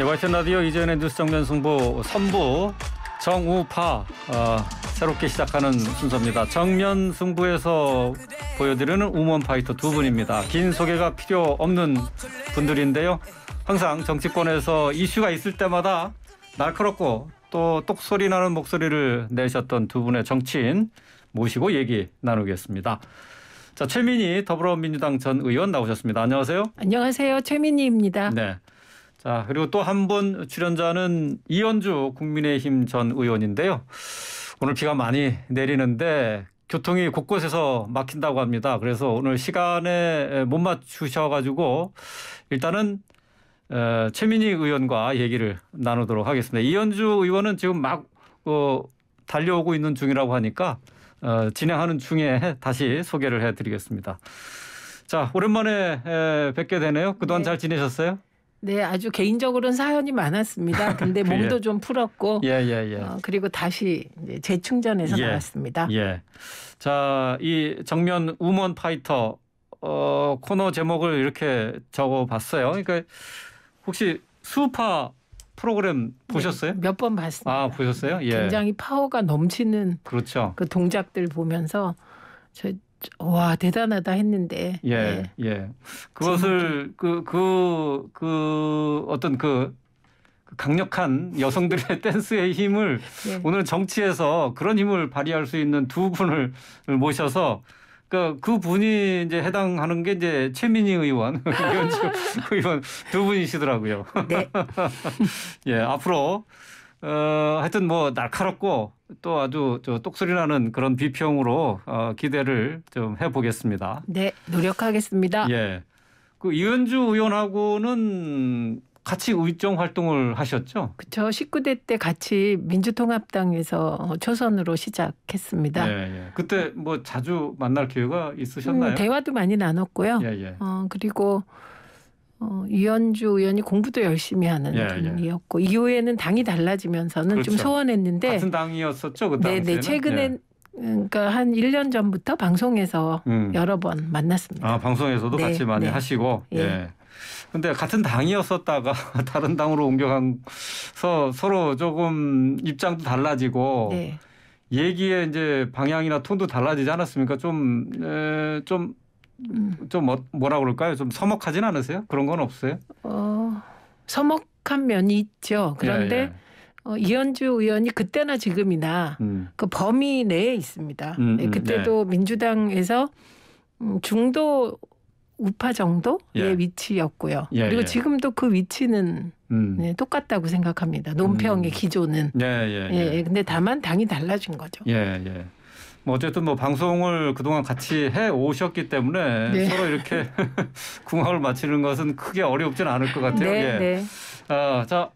YTN 라디오 이재현의 뉴스 정면 승부 3부 정우파 새롭게 시작하는 순서입니다. 정면 승부에서 보여드리는 우먼 파이터 두 분입니다. 긴 소개가 필요 없는 분들인데요. 항상 정치권에서 이슈가 있을 때마다 날카롭고 또 똑소리 나는 목소리를 내셨던 두 분의 정치인 모시고 얘기 나누겠습니다. 자, 최민희 더불어민주당 전 의원 나오셨습니다. 안녕하세요. 안녕하세요. 최민희입니다. 네. 자, 그리고 또 한 분 출연자는 이현주 국민의힘 전 의원인데요. 오늘 비가 많이 내리는데 교통이 곳곳에서 막힌다고 합니다. 그래서 오늘 시간에 못 맞추셔가지고 일단은 최민희 의원과 얘기를 나누도록 하겠습니다. 이현주 의원은 지금 막 달려오고 있는 중이라고 하니까 진행하는 중에 다시 소개를 해드리겠습니다. 자, 오랜만에 뵙게 되네요. 그동안 잘 지내셨어요? 네, 아주 개인적으로는 사연이 많았습니다. 근데 몸도 예. 좀 풀었고, 그리고 다시 이제 재충전해서 나왔습니다. 예. 자, 이 정면 우먼 파이터 코너 제목을 이렇게 적어봤어요. 그러니까 혹시 수우파 프로그램 보셨어요? 네, 몇 번 봤습니다. 아, 보셨어요? 예. 굉장히 파워가 넘치는 그렇죠. 그 동작들 보면서 와, 대단하다 했는데. 예. 그것을 어떤 그 강력한 여성들의 댄스의 힘을 오늘 정치에서 그런 힘을 발휘할 수 있는 두 분을 모셔서 그 분이 이제 해당하는 게 이제 최민희 의원, 이현주 의원 두 분이시더라고요. 네. 예, 앞으로 하여튼 뭐 날카롭고 또 아주 똑소리 나는 그런 비평으로 기대를 좀 해보겠습니다. 네, 노력하겠습니다. 예, 그 이현주 의원하고는 같이 의정 활동을 하셨죠? 그렇죠. 19대 때 같이 민주통합당에서 초선으로 시작했습니다. 예. 그때 뭐 자주 만날 기회가 있으셨나요? 대화도 많이 나눴고요. 예. 그리고 이현주 의원이 공부도 열심히 하는 분이었고 이후에는 당이 달라지면서는 그렇죠. 좀 소원했는데 같은 당이었었죠, 그 당시에는. 네, 최근에 그러니까 한 1년 전부터 방송에서 여러 번 만났습니다. 아, 방송에서도 같이 많이 하시고. 예. 근데 같은 당이었었다가 다른 당으로 옮겨가서 서로 조금 입장도 달라지고 얘기의 이제 방향이나 톤도 달라지지 않았습니까? 좀 뭐라 그럴까요? 좀 서먹하진 않으세요? 그런 건 없어요? 서먹한 면이 있죠. 그런데 이현주 의원이 그때나 지금이나 그 범위 내에 있습니다. 그때도 민주당에서 중도 우파 정도의 위치였고요. 그리고 지금도 그 위치는 똑같다고 생각합니다. 논평의 기조는. 근데 다만 당이 달라진 거죠. 뭐 어쨌든 뭐 방송을 그동안 같이 해 오셨기 때문에 서로 이렇게 궁합을 맞추는 것은 크게 어렵진 않을 것 같아요. 자,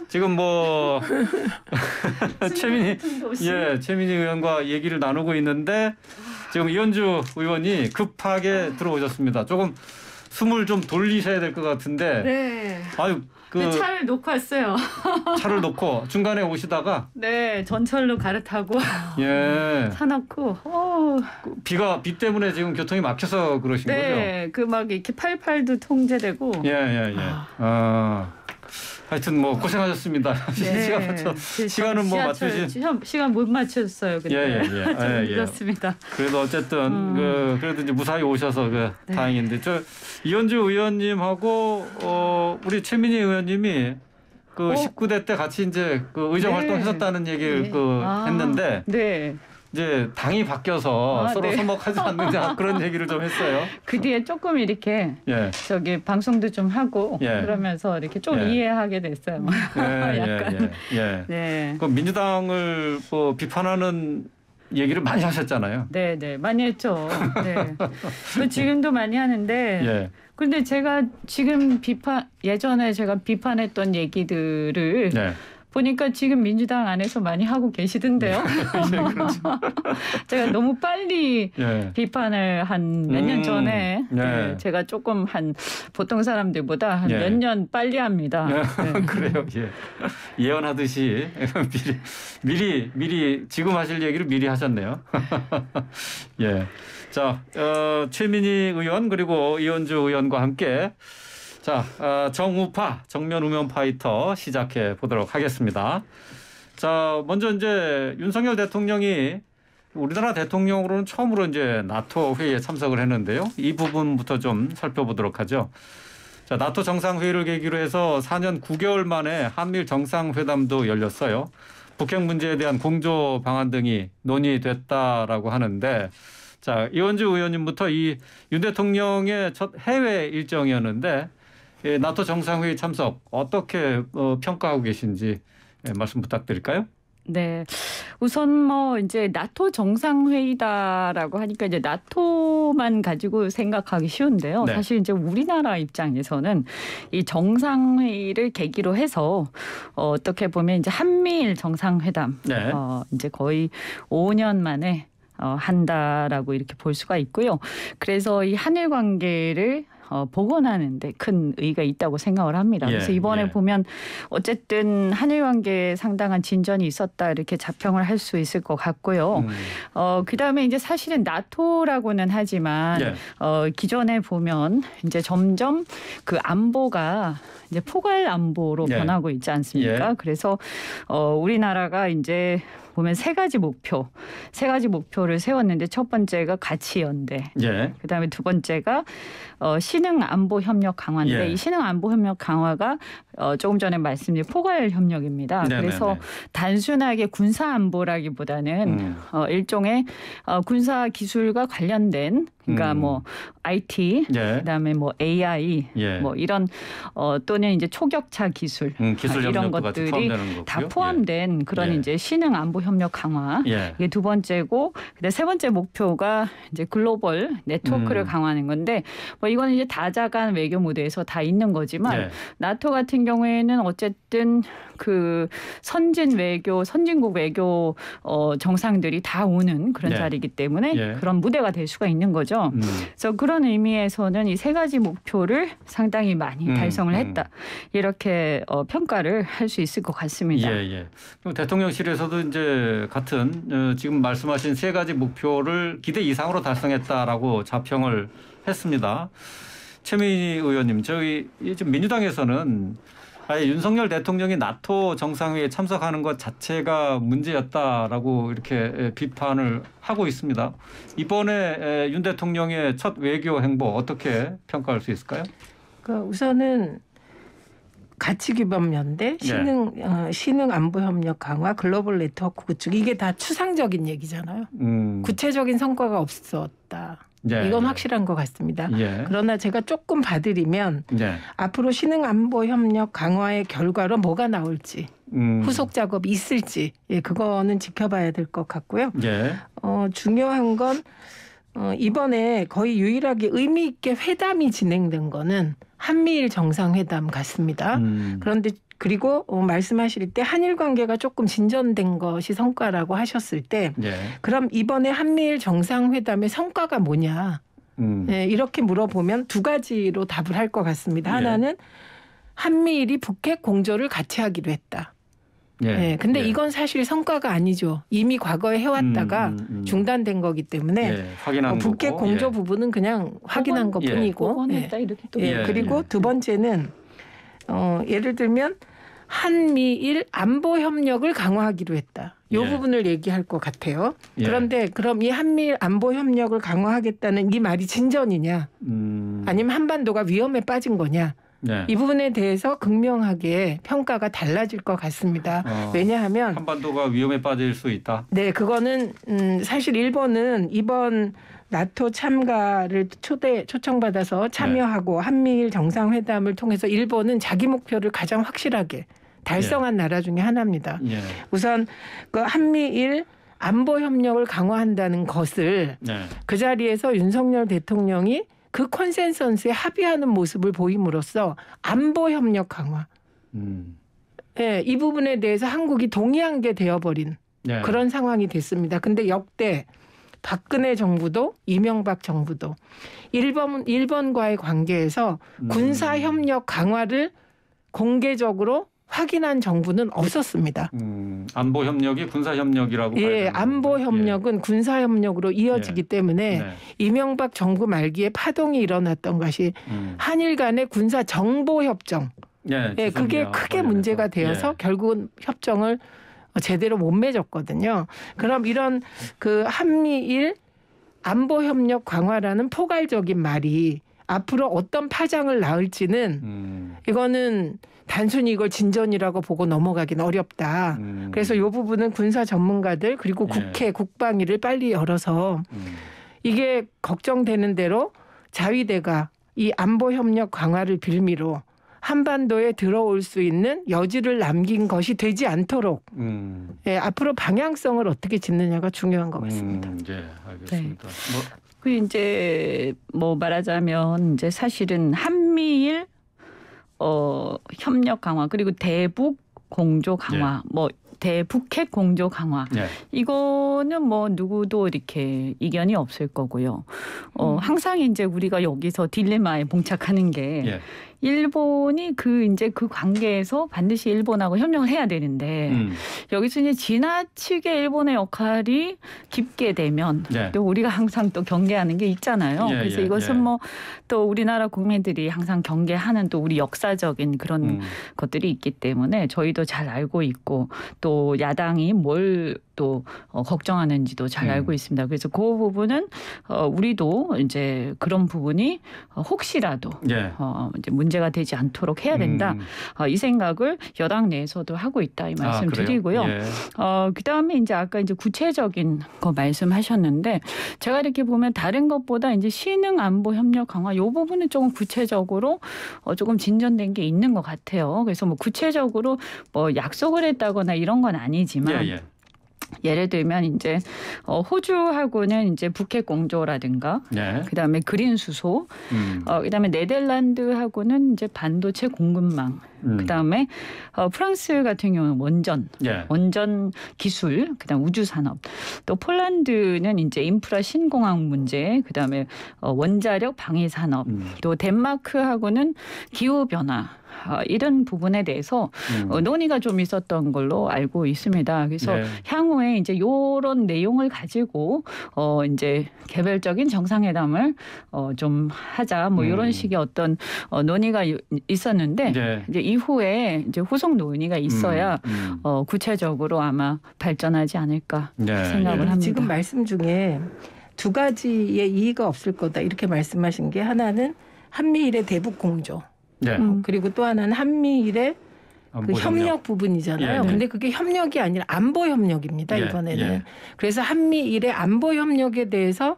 지금 뭐 최민희 의원과 얘기를 나누고 있는데 지금 이현주 의원이 급하게 들어오셨습니다. 조금 숨을 좀 돌리셔야 될 것 같은데. 네. 아유, 차를 놓고 왔어요. 차를 놓고 중간에 오시다가. 네, 전철로 갈아타고. 차 놓고. 비 때문에 지금 교통이 막혀서 그러신 거죠? 네, 그 막 이렇게 팔팔도 통제되고. 하여튼 뭐 고생하셨습니다. 시간은 뭐 시간 못 맞췄어요. 근데 그렇습니다. 그래도 어쨌든 그래도 이제 무사히 오셔서 다행인데 이현주 의원님하고 우리 최민희 의원님이 그 19대 때 같이 이제 그 의정 활동했었다는 얘기를 했는데. 이제 당이 바뀌어서 서로 서먹하지 않느냐 그런 얘기를 좀 했어요. 그 뒤에 조금 이렇게 방송도 좀 하고 그러면서 이렇게 좀 이해하게 됐어요. 약간. 그 민주당을 뭐 비판하는 얘기를 많이 하셨잖아요. 네, 많이 했죠. 지금도 많이 하는데. 그런데 제가 지금 예전에 제가 비판했던 얘기들을 보니까 지금 민주당 안에서 많이 하고 계시던데요. 그렇죠. 제가 너무 빨리 비판을 한 몇 년 전에 제가 조금 보통 사람들보다 한 몇 년 빨리 합니다. 그래요. 예언하듯이 미리 지금 하실 얘기를 미리 하셨네요. 자, 최민희 의원 그리고 이현주 의원과 함께 자, 정우파 정면 우면 파이터 시작해 보도록 하겠습니다. 자, 먼저 이제 윤석열 대통령이 우리나라 대통령으로는 처음으로 이제 나토 회의에 참석을 했는데요. 이 부분부터 좀 살펴보도록 하죠. 자, 나토 정상회의를 계기로 해서 4년 9개월 만에 한미일 정상회담도 열렸어요. 북핵 문제에 대한 공조 방안 등이 논의됐다라고 하는데, 자, 이원주 의원님부터 이 윤 대통령의 첫 해외 일정이었는데 나토 정상회의 참석 어떻게 평가하고 계신지 말씀 부탁드릴까요? 네. 우선 뭐 이제 나토 정상회의다라고 하니까 이제 나토만 가지고 생각하기 쉬운데요. 네. 사실 이제 우리나라 입장에서는 이 정상회의를 계기로 해서 어떻게 보면 이제 한미일 정상회담 네. 이제 거의 5년 만에 한다라고 이렇게 볼 수가 있고요. 그래서 이 한일 관계를 복원하는 데 큰 의의가 있다고 생각을 합니다. 그래서 이번에 보면 어쨌든 한일 관계에 상당한 진전이 있었다 이렇게 자평을 할 수 있을 것 같고요. 그다음에 이제 사실은 나토라고는 하지만 기존에 보면 이제 점점 그 안보가 이제 포괄 안보로 변하고 있지 않습니까? 그래서 우리나라가 이제 보면 세 가지 목표를 세웠는데 첫 번째가 가치 연대. 그다음에 두 번째가 신흥 안보 협력 강화인데 이 신흥 안보 협력 강화가 조금 전에 말씀드린 포괄 협력입니다. 그래서 단순하게 군사 안보라기보다는 일종의 군사 기술과 관련된 그러니까 뭐 IT, 그다음에 뭐 AI, 뭐 이런 또는 이제 초격차 기술, 이런 것들이 다 포함된 그런 이제 신흥 안보 협력 강화 이게 두 번째고, 근데 세 번째 목표가 이제 글로벌 네트워크를 강화하는 건데 뭐 이거는 이제 다자간 외교 무대에서 다 있는 거지만 나토 같은 경우에는 어쨌든 그 선진국 외교 정상들이 다 오는 그런 자리이기 때문에 그런 무대가 될 수가 있는 거죠. 그래서 그런 의미에서는 이 세 가지 목표를 상당히 많이 달성을 했다. 이렇게 평가를 할 수 있을 것 같습니다. 그럼 대통령실에서도 이제 같은 지금 말씀하신 세 가지 목표를 기대 이상으로 달성했다라고 자평을 했습니다. 최민희 의원님, 저희 지금 민주당에서는 아예 윤석열 대통령이 나토 정상회의에 참석하는 것 자체가 문제였다라고 이렇게 비판을 하고 있습니다. 이번에 윤 대통령의 첫 외교 행보 어떻게 평가할 수 있을까요? 우선은 가치기반 연대, 신흥 안보 협력 강화, 글로벌 네트워크 구축, 이게 다 추상적인 얘기잖아요. 구체적인 성과가 없었다. 이건 확실한 것 같습니다. 그러나 제가 조금 봐드리면 앞으로 신흥 안보 협력 강화의 결과로 뭐가 나올지 후속 작업이 있을지 그거는 지켜봐야 될 것 같고요. 중요한 건 이번에 거의 유일하게 의미 있게 회담이 진행된 거는 한미일 정상회담 같습니다. 그런데 그리고 말씀하실 때 한일 관계가 조금 진전된 것이 성과라고 하셨을 때 그럼 이번에 한미일 정상회담의 성과가 뭐냐 이렇게 물어보면 두 가지로 답을 할 것 같습니다. 하나는 한미일이 북핵 공조를 같이 하기로 했다. 근데 이건 사실 성과가 아니죠. 이미 과거에 해왔다가 중단된 거기 때문에 북핵 공조 부분은 그냥 확인한 것뿐이고 그리고 두 번째는 예를 들면 한미일 안보 협력을 강화하기로 했다. 이 부분을 얘기할 것 같아요. 그런데 그럼 이 한미일 안보 협력을 강화하겠다는 이 말이 진전이냐 아니면 한반도가 위험에 빠진 거냐 이 부분에 대해서 극명하게 평가가 달라질 것 같습니다. 왜냐하면 한반도가 위험에 빠질 수 있다. 네, 그거는 사실 일본은 이번 나토 참가를 초청받아서 참여하고 한미일 정상회담을 통해서 일본은 자기 목표를 가장 확실하게 달성한 나라 중에 하나입니다. 우선 그 한미일 안보 협력을 강화한다는 것을 그 자리에서 윤석열 대통령이 그 컨센서스에 합의하는 모습을 보임으로써 안보 협력 강화. 이 부분에 대해서 한국이 동의한 게 되어버린 그런 상황이 됐습니다. 근데 역대 박근혜 정부도 이명박 정부도 일본과의 관계에서 군사 협력 강화를 공개적으로 확인한 정부는 없었습니다. 안보 협력이 군사 협력이라고. 예, 안보 협력은 군사 협력으로 이어지기 때문에 이명박 정부 말기에 파동이 일어났던 것이 한일 간의 군사 정보 협정. 예, 그게 크게 문제가 되어서 결국은 협정을 제대로 못 맺었거든요. 그럼 이런 그 한미일 안보 협력 강화라는 포괄적인 말이 앞으로 어떤 파장을 낳을지는 이거는 단순히 이걸 진전이라고 보고 넘어가긴 어렵다. 그래서 이 부분은 군사 전문가들 그리고 국회 국방위를 빨리 열어서 이게 걱정되는 대로 자위대가 이 안보 협력 강화를 빌미로 한반도에 들어올 수 있는 여지를 남긴 것이 되지 않도록 예, 앞으로 방향성을 어떻게 짓느냐가 중요한 것 같습니다. 네, 알겠습니다. 그 이제 뭐 말하자면 이제 사실은 한미일 협력 강화 그리고 대북 공조 강화 뭐 대북핵 공조 강화 이거는 뭐 누구도 이렇게 이견이 없을 거고요. 항상 이제 우리가 여기서 딜레마에 봉착하는 게 일본이 이제 그 관계에서 반드시 일본하고 협력을 해야 되는데 여기서 이제 지나치게 일본의 역할이 깊게 되면 또 우리가 항상 또 경계하는 게 있잖아요. 그래서 이것은 뭐 또 우리나라 국민들이 항상 경계하는 또 우리 역사적인 그런 것들이 있기 때문에 저희도 잘 알고 있고 또 야당이 뭘 또 걱정하는지도 잘 알고 있습니다. 그래서 그 부분은 우리도 이제 그런 부분이 혹시라도 이제 문제가 되지 않도록 해야 된다. 이 생각을 여당 내에서도 하고 있다 이 말씀 드리고요. 그다음에 이제 아까 이제 구체적인 거 말씀하셨는데 제가 이렇게 보면 다른 것보다 이제 신흥 안보 협력 강화 이 부분은 조금 구체적으로 조금 진전된 게 있는 것 같아요. 그래서 뭐 구체적으로 뭐 약속을 했다거나 이런 건 아니지만 예를 들면 이제 호주하고는 이제 북핵 공조라든가 그다음에 그린 수소 그다음에 네덜란드하고는 이제 반도체 공급망 그다음에 프랑스 같은 경우는 원전 기술 그다음 우주 산업 또 폴란드는 이제 인프라 신공항 문제 그다음에 원자력 방위 산업 또 덴마크하고는 기후 변화 이런 부분에 대해서 논의가 좀 있었던 걸로 알고 있습니다. 그래서 향후에 이제 이런 내용을 가지고 이제 개별적인 정상회담을 좀 하자 뭐 이런 식의 어떤 논의가 있었는데 이제 이후에 이제 후속 논의가 있어야 구체적으로 아마 발전하지 않을까 생각을 합니다. 지금 말씀 중에 두 가지의 이의가 없을 거다 이렇게 말씀하신 게 하나는 한미일의 대북 공조. 그리고 또 하나는 한미일의 그 협력 부분이잖아요. 근데 그게 협력이 아니라 안보 협력입니다. 이번에는. 그래서 한미일의 안보 협력에 대해서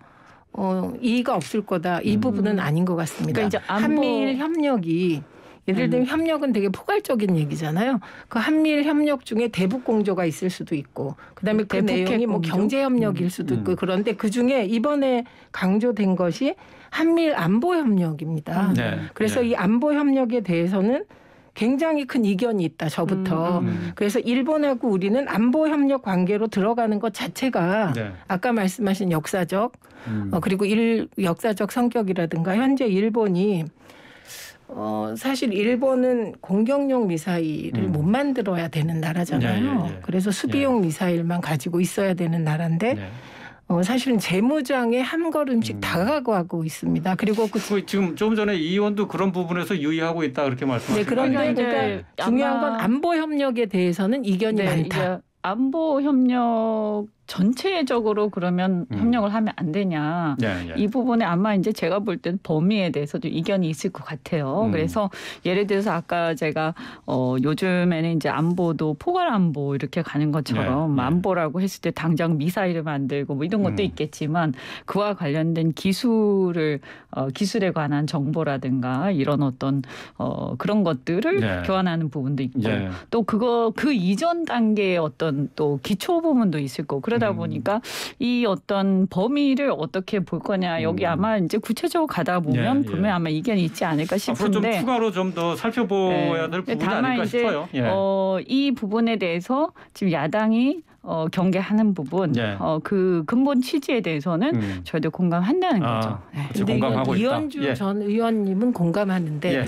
이의가 없을 거다. 이 부분은 아닌 것 같습니다. 그러니까 이제 한미일 협력이 예를 들면 협력은 되게 포괄적인 얘기잖아요. 그 한미일 협력 중에 대북 공조가 있을 수도 있고 그다음에 그 내용이 뭐 경제 협력일 수도 있고 그런데 그중에 이번에 강조된 것이 한미일 안보 협력입니다. 그래서 이 안보 협력에 대해서는 굉장히 큰 이견이 있다. 저부터. 그래서 일본하고 우리는 안보 협력 관계로 들어가는 것 자체가 아까 말씀하신 역사적 그리고 역사적 성격이라든가 현재 일본이 사실 일본은 공격용 미사일을 못 만들어야 되는 나라잖아요. 그래서 수비용 미사일만 가지고 있어야 되는 나라인데 사실은 재무장에 한 걸음씩 다가가고 있습니다. 그리고 지금 조금 전에 이 의원도 그런 부분에서 유의하고 있다 그렇게 말씀하셨죠. 그런데 그러니까 중요한 건 안보 협력에 대해서는 이견이 많다. 안보 협력 전체적으로 그러면 협력을 하면 안 되냐. 이 부분에 아마 이제 제가 볼 때는 범위에 대해서도 이견이 있을 것 같아요. 그래서 예를 들어서 아까 제가 요즘에는 이제 안보도 포괄 안보 이렇게 가는 것처럼 안보라고 했을 때 당장 미사일을 만들고 뭐 이런 것도 있겠지만 그와 관련된 기술에 관한 정보라든가 이런 어떤 그런 것들을 교환하는 부분도 있고 또 그 이전 단계의 어떤 또 기초 부분도 있을 거고 그러다 보니까 이 어떤 범위를 어떻게 볼 거냐 여기 아마 이제 구체적으로 가다 보면 분명히 아마 이견이 있지 않을까 싶은데 앞으로 좀 추가로 좀 더 살펴봐야 될 부분이 아닐까 싶어요. 이 부분에 대해서 지금 야당이 경계하는 부분, 예. 그 근본 취지에 대해서는 저희도 공감한다는 거죠. 네. 그런데 공감하고 이현주 있다. 전 의원님은 공감하는데 예.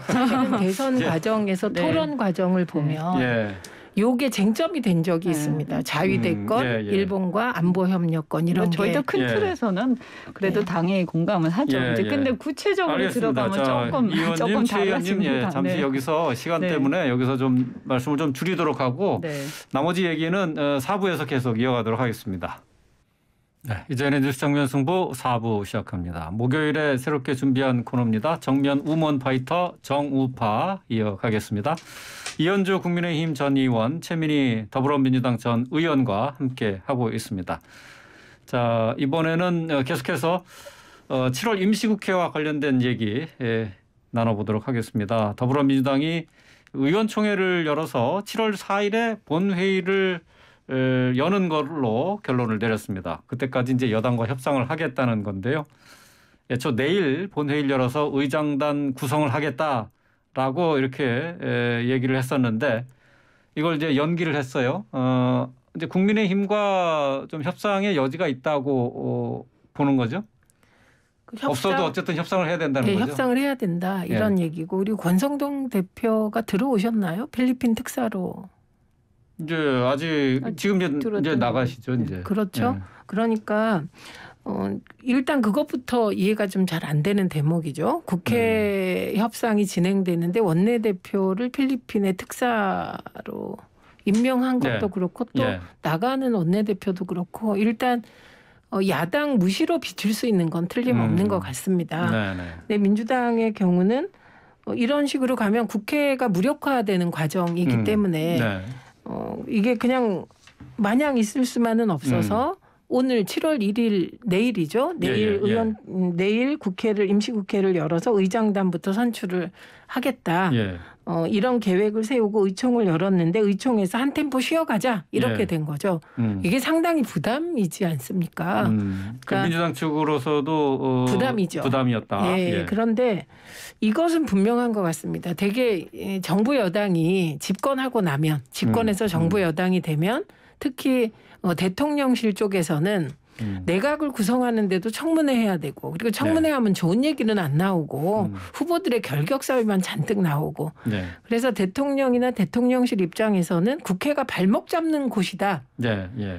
사실은 대선 예. 과정에서 토론 과정을 보면 예. 요게 쟁점이 된 적이 있습니다. 자위대권, 일본과 안보협력권 이런 게. 저희도 큰 틀에서는 그래도 당연히 공감을 하죠. 이제 근데 구체적으로 알겠습니다. 들어가면 조금 달라집니다. 잠시 여기서 시간 때문에 여기서 좀 말씀을 좀 줄이도록 하고 나머지 얘기는 4부에서 계속 이어가도록 하겠습니다. 네, 이제는 뉴스 정면 승부 4부 시작합니다. 목요일에 새롭게 준비한 코너입니다. 정면 우먼 파이터 정우파 이어가겠습니다. 이현주 국민의힘 전 의원, 최민희 더불어민주당 전 의원과 함께 하고 있습니다. 자, 이번에는 계속해서 7월 임시국회와 관련된 얘기 나눠보도록 하겠습니다. 더불어민주당이 의원총회를 열어서 7월 4일에 본회의를 여는 걸로 결론을 내렸습니다. 그때까지 이제 여당과 협상을 하겠다는 건데요. 애초 내일 본회의를 열어서 의장단 구성을 하겠다라고 이렇게 얘기를 했었는데 이걸 이제 연기를 했어요. 이제 국민의힘과 좀 협상의 여지가 있다고 보는 거죠. 없어도 어쨌든 협상을 해야 된다는 거죠. 협상을 해야 된다 이런 얘기고 그리고 권성동 대표가 들어오셨나요? 필리핀 특사로. 이제 아직 지금 이제 나가시죠 이제. 그렇죠. 그러니까 일단 그것부터 이해가 좀 잘 안 되는 대목이죠. 국회 협상이 진행되는데 원내대표를 필리핀의 특사로 임명한 것도 그렇고 또 나가는 원내대표도 그렇고 일단 야당 무시로 비출 수 있는 건 틀림없는 것 같습니다. 근데 민주당의 경우는 이런 식으로 가면 국회가 무력화되는 과정이기 때문에 이게 그냥 마냥 있을 수만은 없어서 오늘 7월 1일 내일이죠. 내일 내일 국회를 임시국회를 열어서 의장단부터 선출을 하겠다. 이런 계획을 세우고 의총을 열었는데 의총에서 한 템포 쉬어가자 이렇게 된 거죠. 이게 상당히 부담이지 않습니까? 그러니까 민주당 측으로서도 부담이죠. 부담이었다. 그런데 이것은 분명한 것 같습니다. 되게 정부 여당이 집권하고 나면 집권해서 정부 여당이 되면 특히 대통령실 쪽에서는 내각을 구성하는데도 청문회 해야 되고 그리고 청문회 하면 좋은 얘기는 안 나오고 후보들의 결격사유만 잔뜩 나오고 그래서 대통령이나 대통령실 입장에서는 국회가 발목 잡는 곳이다.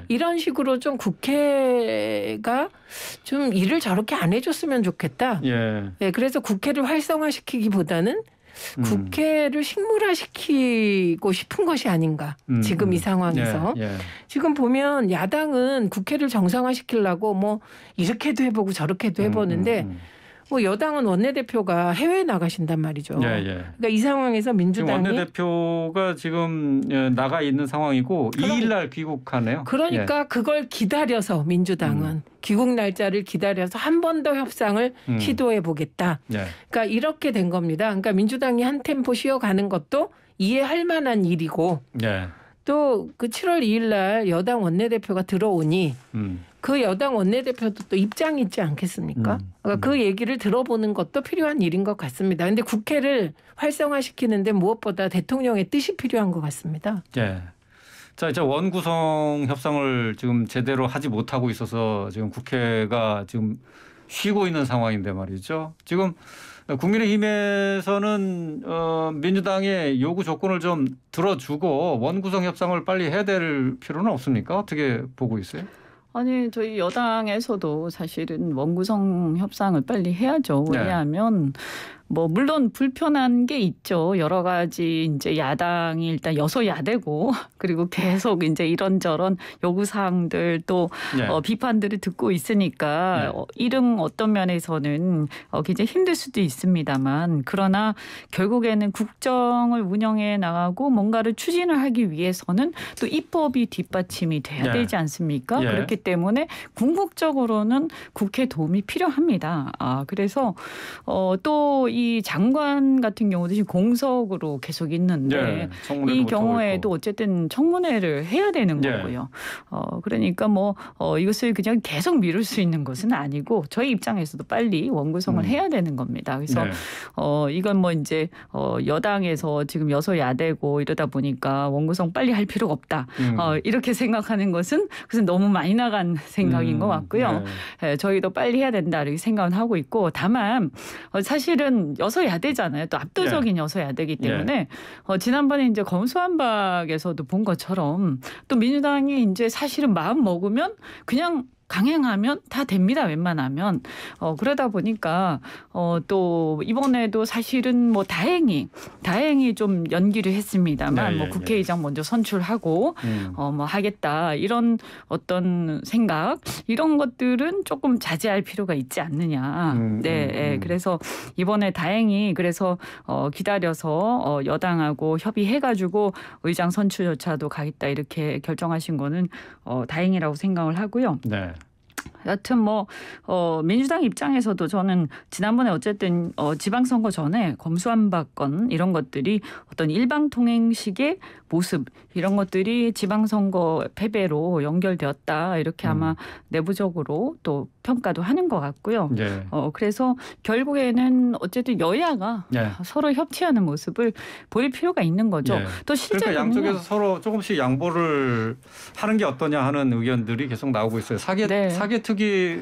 이런 식으로 좀 국회가 좀 일을 저렇게 안 해줬으면 좋겠다. 그래서 국회를 활성화시키기보다는 국회를 식물화시키고 싶은 것이 아닌가 지금 이 상황에서 지금 보면 야당은 국회를 정상화시키려고 뭐 이렇게도 해보고 저렇게도 해보는데 뭐 여당은 원내대표가 해외에 나가신단 말이죠. 그러니까 이 상황에서 민주당이 원내대표가 지금 나가 있는 상황이고 2일 날 귀국하네요. 그러니까 그걸 기다려서 민주당은 귀국 날짜를 기다려서 한 번 더 협상을 시도해 보겠다. 그러니까 이렇게 된 겁니다. 그러니까 민주당이 한 템포 쉬어가는 것도 이해할 만한 일이고 또 그 7월 2일 날 여당 원내대표가 들어오니 그 여당 원내대표도 또 입장이 있지 않겠습니까? 그러니까 그 얘기를 들어보는 것도 필요한 일인 것 같습니다. 그런데 국회를 활성화시키는데 무엇보다 대통령의 뜻이 필요한 것 같습니다. 자, 이제 원구성 협상을 지금 제대로 하지 못하고 있어서 지금 국회가 지금 쉬고 있는 상황인데 말이죠. 지금 국민의힘에서는 민주당의 요구 조건을 좀 들어주고 원구성 협상을 빨리 해야 될 필요는 없습니까? 어떻게 보고 있어요? 아니 저희 여당에서도 사실은 원구성 협상을 빨리 해야죠. 왜냐하면 뭐 물론 불편한 게 있죠. 여러 가지 이제 야당이 일단 여소야대고 그리고 계속 이제 이런저런 요구 사항들 또 비판들을 듣고 있으니까 이런 어떤 면에서는 굉장히 힘들 수도 있습니다만 그러나 결국에는 국정을 운영해 나가고 뭔가를 추진을 하기 위해서는 또 입법이 뒷받침이 돼야 되지 않습니까? 그렇기 때문에 궁극적으로는 국회 도움이 필요합니다. 그래서 또 이 장관 같은 경우도 지금 공석으로 계속 있는데 이 경우에도 어쨌든 청문회를 해야 되는 거고요. 그러니까 뭐 이것을 그냥 계속 미룰 수 있는 것은 아니고 저희 입장에서도 빨리 원구성을 해야 되는 겁니다. 그래서 이건 뭐 이제 여당에서 지금 여소야대고 이러다 보니까 원구성 빨리 할 필요가 없다. 이렇게 생각하는 것은 그것은 너무 많이 나간 생각인 것 같고요. 저희도 빨리 해야 된다 이렇게 생각은 하고 있고 다만 사실은 여소야대잖아요. 또 압도적인 여소야대이기 때문에 지난번에 이제 검수완박에서도 본 것처럼 또 민주당이 이제 사실은 마음 먹으면 그냥 강행하면 다 됩니다. 웬만하면. 그러다 보니까 또 이번에도 사실은 뭐 다행히 좀 연기를 했습니다만 뭐 국회의장 먼저 선출하고 뭐 하겠다 이런 어떤 생각 이런 것들은 조금 자제할 필요가 있지 않느냐. 그래서 이번에 다행히 그래서 기다려서 여당하고 협의해가지고 의장 선출조차도 가겠다 이렇게 결정하신 거는 다행이라고 생각을 하고요. 여튼 뭐 민주당 입장에서도 저는 지난번에 어쨌든 지방선거 전에 검수완박건 이런 것들이 어떤 일방통행식의 모습 이런 것들이 지방선거 패배로 연결되었다 이렇게 아마 내부적으로 또 평가도 하는 것 같고요. 그래서 결국에는 어쨌든 여야가 서로 협치하는 모습을 보일 필요가 있는 거죠. 또 실제로 그러니까 양쪽에서 서로 조금씩 양보를 하는 게 어떠냐 하는 의견들이 계속 나오고 있어요. 사개특위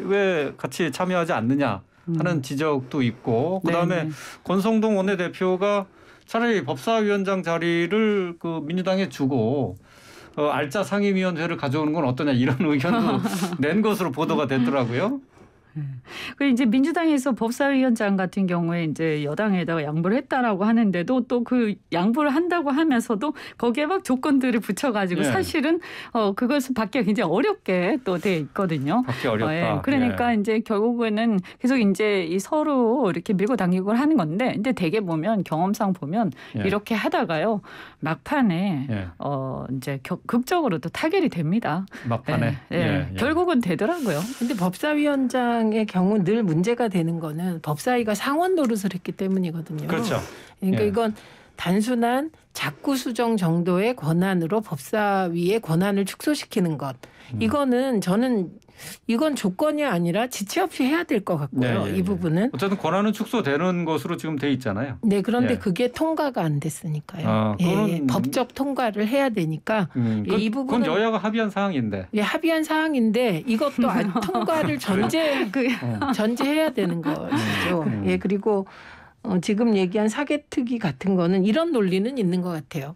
왜 같이 참여하지 않느냐 하는 지적도 있고 그다음에 권성동 원내대표가 차라리 법사위원장 자리를 그 민주당에 주고 알짜 상임위원회를 가져오는 건 어떠냐 이런 의견도 낸 것으로 보도가 됐더라고요. 그리고 이제 민주당에서 법사위원장 같은 경우에 이제 여당에다가 양보를 했다라고 하는데도 또 그 양보를 한다고 하면서도 거기에 막 조건들을 붙여가지고 사실은 그것을 받기가 굉장히 어렵게 또 돼 있거든요. 받기 어렵다. 그러니까 이제 결국에는 계속 이제 이 서로 이렇게 밀고 당기고 하는 건데, 근데 대개 보면 경험상 보면 이렇게 하다가요 막판에 이제 극적으로 또 타결이 됩니다. 막판에 결국은 되더라고요. 근데 법사위원장의 경우 늘 문제가 되는 거는 법사위가 상원 노릇을 했기 때문이거든요. 그렇죠. 그러니까 이건 단순한 작구 수정 정도의 권한으로 법사위의 권한을 축소시키는 것. 이건 조건이 아니라 지체 없이 해야 될 것 같고요. 이 부분은. 어쨌든 권한은 축소되는 것으로 지금 돼 있잖아요. 네, 그런데 그게 통과가 안 됐으니까요. 법적 통과를 해야 되니까 이 부분은 그건 여야가 합의한 사항인데. 합의한 사항인데 이것도 통과를 전제해야 되는 것이죠. 그리고 지금 얘기한 사개특위 같은 거는 이런 논리는 있는 것 같아요.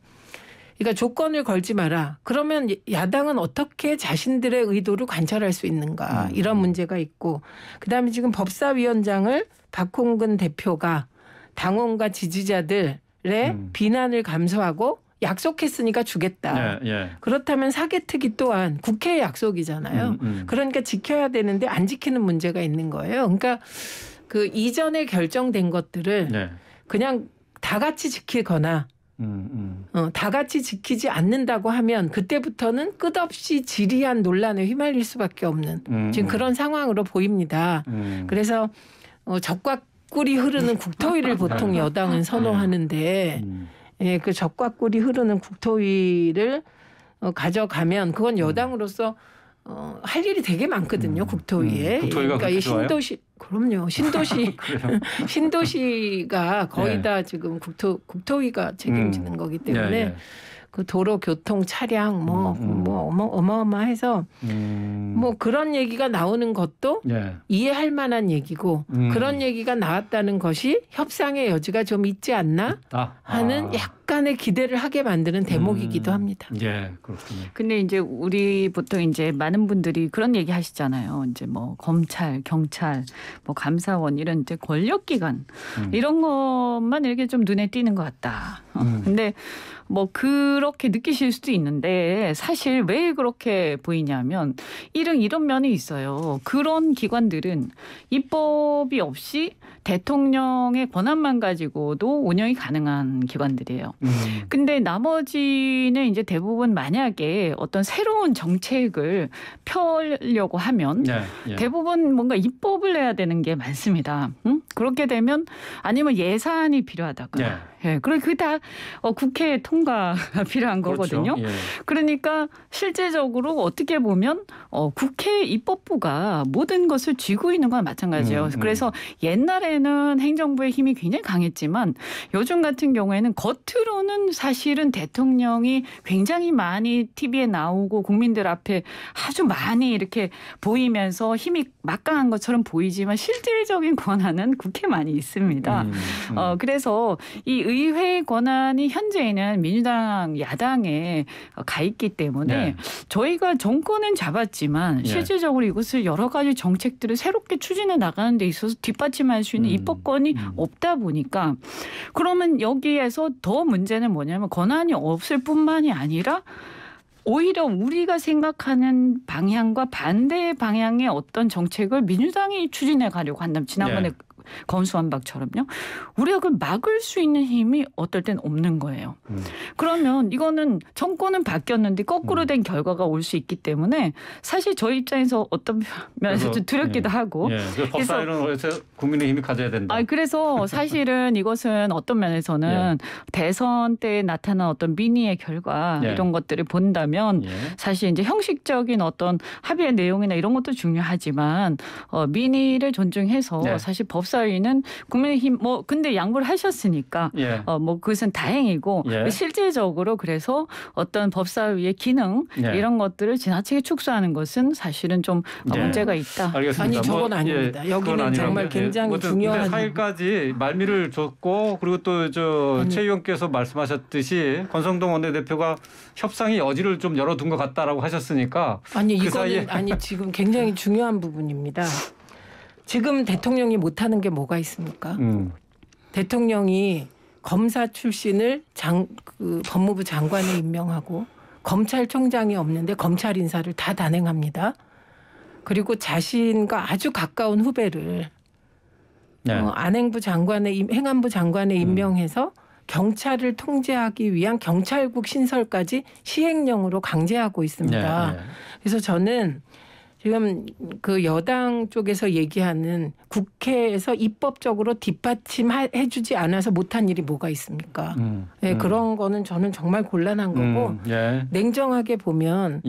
그러니까 조건을 걸지 마라. 그러면 야당은 어떻게 자신들의 의도를 관철할 수 있는가. 이런 문제가 있고. 그다음에 지금 법사위원장을 박홍근 대표가 당원과 지지자들의 비난을 감수하고 약속했으니까 주겠다. 그렇다면 사개특위 또한 국회의 약속이잖아요. 그러니까 지켜야 되는데 안 지키는 문제가 있는 거예요. 그러니까 그 이전에 결정된 것들을 그냥 다 같이 지키거나 다 같이 지키지 않는다고 하면 그때부터는 끝없이 지리한 논란에 휘말릴 수밖에 없는 지금 그런 상황으로 보입니다. 그래서 적과 꿀이 흐르는 국토위를 보통 여당은 선호하는데 그 적과 꿀이 흐르는 국토위를 가져가면 그건 여당으로서 할 일이 되게 많거든요. 국토위에. 국토위가 그러니까 이 신도시 그럼요. 신도시가 거의 다 지금 국토위가 책임지는 거기 때문에 그 도로 교통 차량 어마어마해서 뭐 그런 얘기가 나오는 것도 이해할 만한 얘기고 그런 얘기가 나왔다는 것이 협상의 여지가 좀 있지 않나 하는 약간의 기대를 하게 만드는 대목이기도 합니다. 그렇군요. 근데 이제 우리 보통 이제 많은 분들이 그런 얘기 하시잖아요. 이제 뭐 검찰, 경찰, 뭐 감사원 이런 이제 권력기관 이런 것만 이렇게 좀 눈에 띄는 것 같다. 근데 뭐 그렇게 느끼실 수도 있는데 사실 왜 그렇게 보이냐면 이런 면이 있어요. 그런 기관들은 입법이 없이 대통령의 권한만 가지고도 운영이 가능한 기관들이에요. 근데 나머지는 이제 대부분 만약에 어떤 새로운 정책을 펴려고 하면 대부분 뭔가 입법을 내야 되는 게 많습니다. 그렇게 되면 아니면 예산이 필요하다가 그리고 그게 다 국회 통과가 필요한 거거든요. 그렇죠. 그러니까 실제적으로 어떻게 보면 국회 입법부가 모든 것을 쥐고 있는 건 마찬가지예요. 그래서 옛날에는 행정부의 힘이 굉장히 강했지만 요즘 같은 경우에는 겉으로는 사실은 대통령이 굉장히 많이 TV에 나오고 국민들 앞에 아주 많이 이렇게 보이면서 힘이 막강한 것처럼 보이지만 실질적인 권한은 국회만이 있습니다. 그래서 이 의회 권한이 현재는 민주당 야당에 가 있기 때문에 저희가 정권은 잡았지만 실질적으로 이것을 여러 가지 정책들을 새롭게 추진해 나가는 데 있어서 뒷받침할 수 있는 입법권이 없다 보니까 그러면 여기에서 더 문제는 뭐냐면 권한이 없을 뿐만이 아니라 오히려 우리가 생각하는 방향과 반대 방향의 어떤 정책을 민주당이 추진해 가려고 한다면 지난번에 검수완박처럼요. 우리가 그걸 막을 수 있는 힘이 어떨 땐 없는 거예요. 그러면 이거는 정권은 바뀌었는데 거꾸로 된 결과가 올 수 있기 때문에 사실 저희 입장에서 어떤 면에서 좀 두렵기도 하고. 법사위는 그래서 국민의 힘이 가져야 된다. 그래서 사실은 이것은 어떤 면에서는 대선 때 나타난 어떤 민의의 결과 이런 것들을 본다면 사실 이제 형식적인 어떤 합의의 내용이나 이런 것도 중요하지만 민의를 존중해서 사실 법사위는 국민의힘 근데 양보를 하셨으니까 뭐 그것은 다행이고 실제적으로 그래서 어떤 법사위의 기능 이런 것들을 지나치게 축소하는 것은 사실은 좀 문제가 있다. 알겠습니다. 아니 저건 아닙니다. 여기는 정말 굉장히 중요한. 4일까지 말미를 줬고 그리고 또 최 의원께서 말씀하셨듯이 권성동 원내대표가 협상의 여지를 좀 열어둔 것 같다라고 하셨으니까 아니 이거는 지금 굉장히 중요한 부분입니다. 지금 대통령이 못하는 게 뭐가 있습니까? 대통령이 검사 출신을 법무부 장관에 임명하고 검찰총장이 없는데 검찰 인사를 다 단행합니다. 그리고 자신과 아주 가까운 후배를 안행부 장관에 행안부 장관에 임명해서 경찰을 통제하기 위한 경찰국 신설까지 시행령으로 강제하고 있습니다. 그래서 저는 지금 그 여당 쪽에서 얘기하는 국회에서 입법적으로 뒷받침해주지 않아서 못한 일이 뭐가 있습니까? 그런 거는 저는 정말 곤란한 거고 냉정하게 보면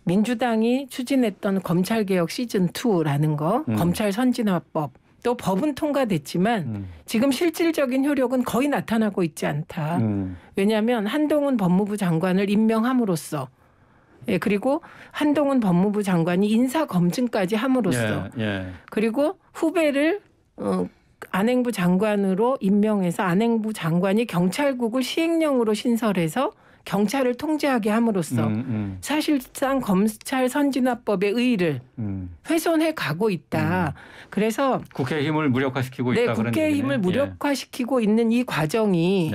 민주당이 추진했던 검찰개혁 시즌2라는 거 검찰 선진화법 또 법은 통과됐지만 지금 실질적인 효력은 거의 나타나고 있지 않다. 왜냐하면 한동훈 법무부 장관을 임명함으로써 그리고 한동훈 법무부 장관이 인사검증까지 함으로써 그리고 후배를 안행부 장관으로 임명해서 안행부 장관이 경찰국을 시행령으로 신설해서 경찰을 통제하게 함으로써 사실상 검찰 선진화법의 의의를 훼손해 가고 있다. 그래서 국회의 힘을 무력화시키고 있다. 국회의 힘을 무력화시키고 있는 이 과정이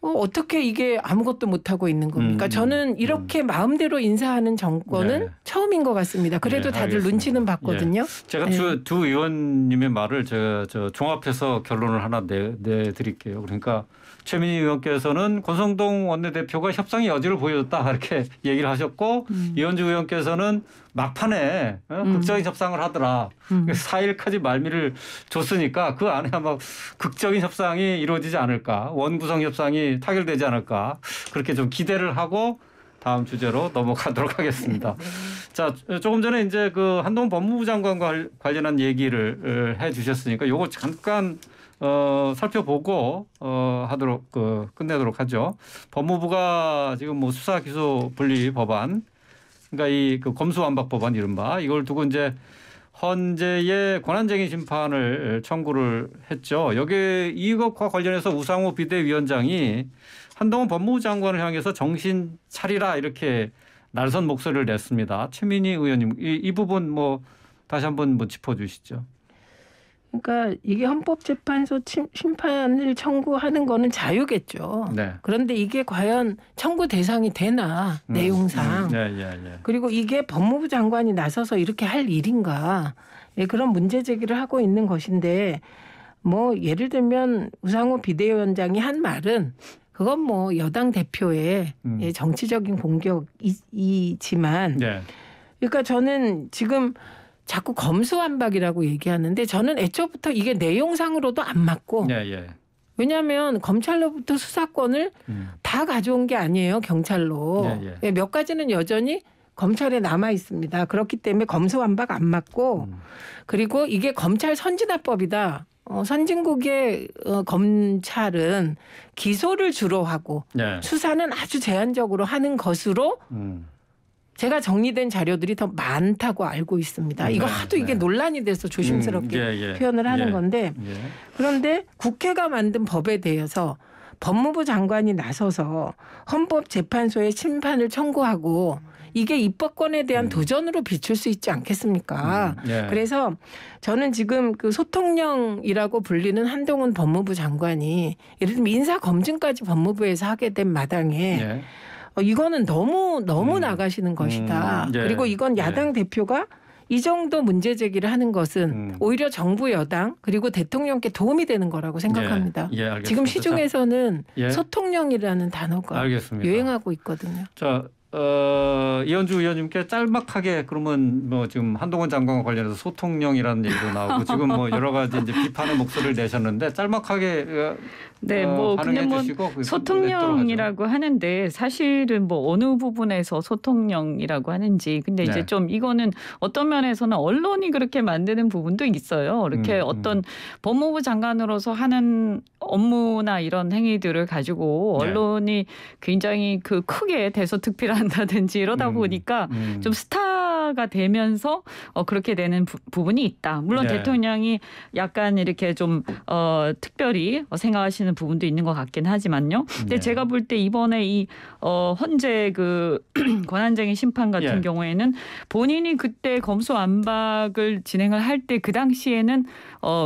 어떻게 이게 아무것도 못하고 있는 겁니까? 저는 이렇게 마음대로 인사하는 정권은 처음인 것 같습니다. 그래도 다들 알겠습니다. 눈치는 봤거든요. 제가 두 의원님의 말을 제가 종합해서 결론을 하나 내드릴게요. 그러니까 최민희 의원께서는 권성동 원내대표가 협상의 여지를 보여줬다 이렇게 얘기를 하셨고 이현주 의원께서는 막판에 극적인 협상을 하더라. 4일까지 말미를 줬으니까 그 안에 아마 극적인 협상이 이루어지지 않을까. 원구성 협상이 타결되지 않을까. 그렇게 좀 기대를 하고 다음 주제로 넘어가도록 하겠습니다. 자, 조금 전에 이제 그 한동훈 법무부 장관과 관련한 얘기를 해 주셨으니까 요거 잠깐 살펴보고 하도록 끝내도록 하죠. 법무부가 지금 뭐 수사 기소 분리 법안, 그러니까 이 검수완박 법안 이른바 이걸 두고 이제 헌재의 권한쟁의 심판을 청구를 했죠. 여기 이것과 관련해서 우상호 비대위원장이 한동훈 법무부 장관을 향해서 정신 차리라 이렇게 날선 목소리를 냈습니다. 최민희 의원님 이 부분 뭐 다시 한번 짚어주시죠. 그러니까 이게 헌법재판소 심판을 청구하는 거는 자유겠죠. 네. 그런데 이게 과연 청구 대상이 되나 내용상. 그리고 이게 법무부 장관이 나서서 이렇게 할 일인가. 예, 그런 문제 제기를 하고 있는 것인데 뭐 예를 들면 우상호 비대위원장이 한 말은 그건 뭐 여당 대표의 예, 정치적인 공격이지만 네. 그러니까 저는 지금 자꾸 검수완박이라고 얘기하는데 저는 애초부터 이게 내용상으로도 안 맞고 왜냐하면 검찰로부터 수사권을 다 가져온 게 아니에요. 경찰로. 예, 몇 가지는 여전히 검찰에 남아 있습니다. 그렇기 때문에 검수완박 안 맞고 그리고 이게 검찰 선진화법이다. 선진국의 검찰은 기소를 주로 하고 수사는 아주 제한적으로 하는 것으로 제가 정리된 자료들이 더 많다고 알고 있습니다. 이거 하도 이게 논란이 돼서 조심스럽게 표현을 하는 건데 그런데 국회가 만든 법에 대해서 법무부 장관이 나서서 헌법재판소에 심판을 청구하고 이게 입법권에 대한 도전으로 비출 수 있지 않겠습니까? 그래서 저는 지금 그 소통령이라고 불리는 한동훈 법무부 장관이 예를 들면 인사검증까지 법무부에서 하게 된 마당에 이거는 너무 나가시는 것이다. 그리고 이건 야당 대표가 이 정도 문제 제기를 하는 것은 오히려 정부 여당 그리고 대통령께 도움이 되는 거라고 생각합니다. 지금 시중에서는 소통령이라는 단어가 유행하고 있거든요. 자, 이현주 의원님께 짤막하게 그러면 뭐 지금 한동훈 장관과 관련해서 소통령이라는 얘기도 나오고 지금 뭐 여러 가지 이제 비판의 목소리를 내셨는데 짤막하게 네, 뭐 근데 뭐 소통령이라고 하는데 사실은 뭐 어느 부분에서 소통령이라고 하는지 근데 이제 좀 이거는 어떤 면에서는 언론이 그렇게 만드는 부분도 있어요. 이렇게 어떤 법무부 장관으로서 하는 업무나 이런 행위들을 가지고 언론이 굉장히 그 크게 대서특필한다든지 이러다 보니까 좀 스타가 되면서 그렇게 되는 부분이 있다. 물론 대통령이 약간 이렇게 좀 특별히 생각하시는 부분도 있는 것 같긴 하지만요. 근데 제가 볼 때 이번에 이 헌재 그 권한쟁의 심판 같은 경우에는 본인이 그때 검수완박을 진행을 할 때 그 당시에는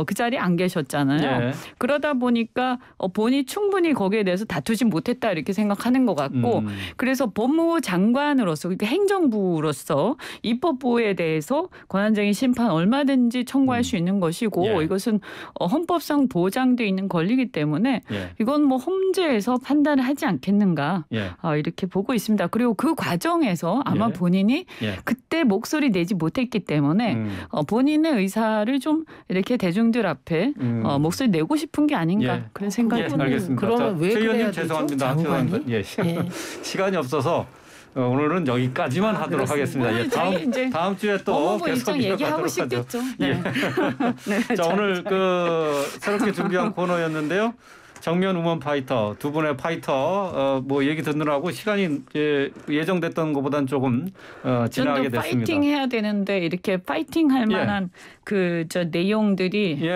그 자리에 안 계셨잖아요. 그러다 보니까 본인이 충분히 거기에 대해서 다투지 못했다 이렇게 생각하는 것 같고 그래서 법무부 장관으로서 그러니까 행정부로서 입법부에 대해서 권한쟁의 심판 얼마든지 청구할 수 있는 것이고 이것은 헌법상 보장돼 있는 권리이기 때문에 이건 뭐 헌재에서 판단을 하지 않겠는가 이렇게 보고 있습니다. 그리고 그 과정에서 아마 본인이 그때 목소리 내지 못했기 때문에 본인의 의사를 좀 이렇게 대중들 앞에 목소리 내고 싶은 게 아닌가 그런 생각이 듭니다. 알겠습니다. 그러면 왜 그래야 되죠? 죄송합니다. 장관이? 시간이 없어서 오늘은 여기까지만 하도록 하겠습니다. 다음 주에 또 계속 얘기하고 싶겠죠. 네. 자, 오늘 그 새롭게 준비한 코너였는데요. 정면 우먼 파이터 두 분의 파이터 뭐 얘기 듣느라고 시간이 예정됐던 것보다는 조금 지나게 됐습니다. 파이팅 해야 되는데 이렇게 파이팅 할 만한 그 저 내용들이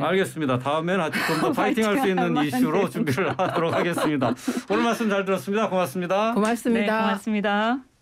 알겠습니다. 다음엔 아주 좀 더 파이팅 할 수 있는 이슈로 준비를 하도록 하겠습니다. 오늘 말씀 잘 들었습니다. 고맙습니다. 고맙습니다. 네, 고맙습니다.